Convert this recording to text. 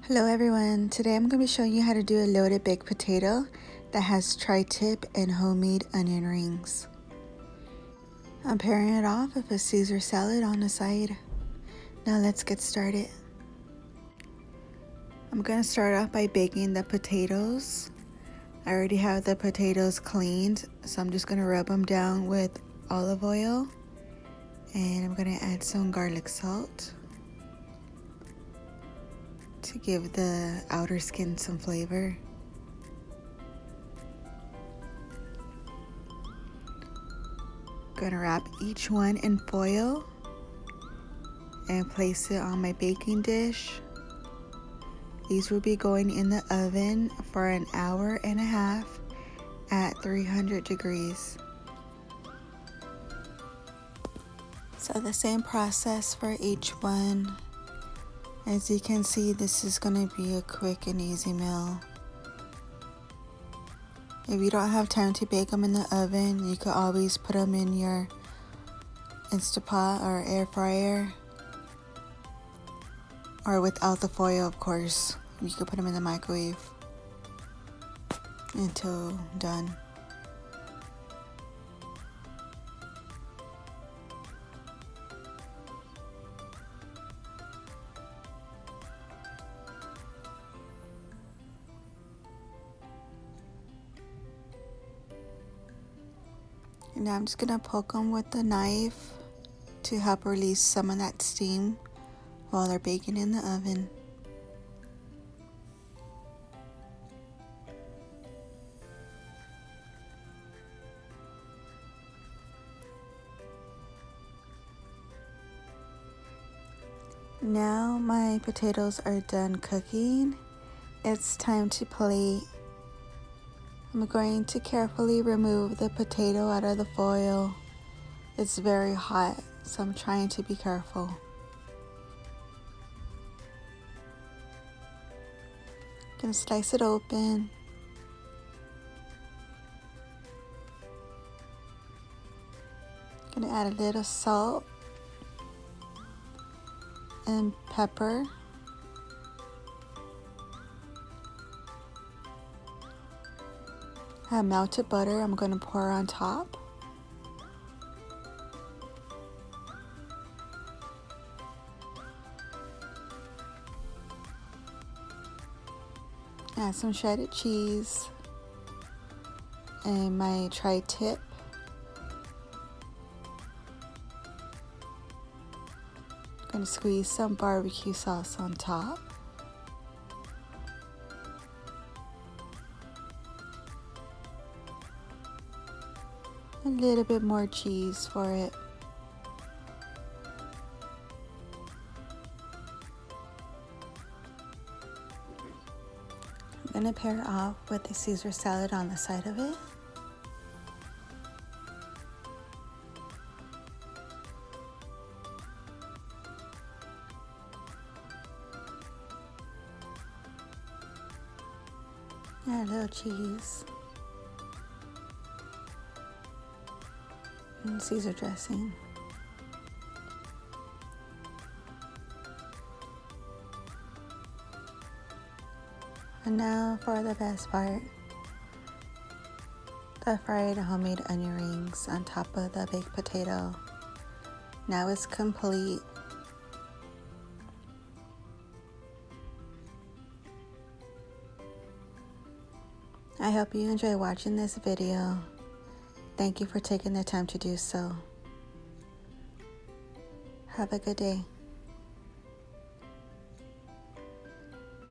Hello everyone, today I'm going to be showing you how to do a loaded baked potato that has tri-tip and homemade onion rings. I'm pairing it off with a Caesar salad on the side. Now let's get started. I'm going to start off by baking the potatoes. I already have the potatoes cleaned, so I'm just going to rub them down with olive oil, and I'm going to add some garlic salt to give the outer skin some flavor. Gonna wrap each one in foil and place it on my baking dish. These will be going in the oven for an hour and a half at 300 degrees. So the same process for each one. As you can see, this is going to be a quick and easy meal. If you don't have time to bake them in the oven, you could always put them in your Instapot or air fryer. Or without the foil, of course. You could put them in the microwave until done. And now I'm just going to poke them with the knife to help release some of that steam while they're baking in the oven. Now my potatoes are done cooking. It's time to plate. I'm going to carefully remove the potato out of the foil. It's very hot, so I'm trying to be careful. Gonna slice it open. Gonna add a little salt and pepper. I have melted butter I'm going to pour on top. Add some shredded cheese and my tri-tip. Going to squeeze some barbecue sauce on top. A little bit more cheese for it. I'm going to pair it off with the Caesar salad on the side of it. Add a little cheese. And Caesar dressing. And now for the best part, the fried homemade onion rings on top of the baked potato. Now it's complete. I hope you enjoy watching this video. Thank you for taking the time to do so. Have a good day.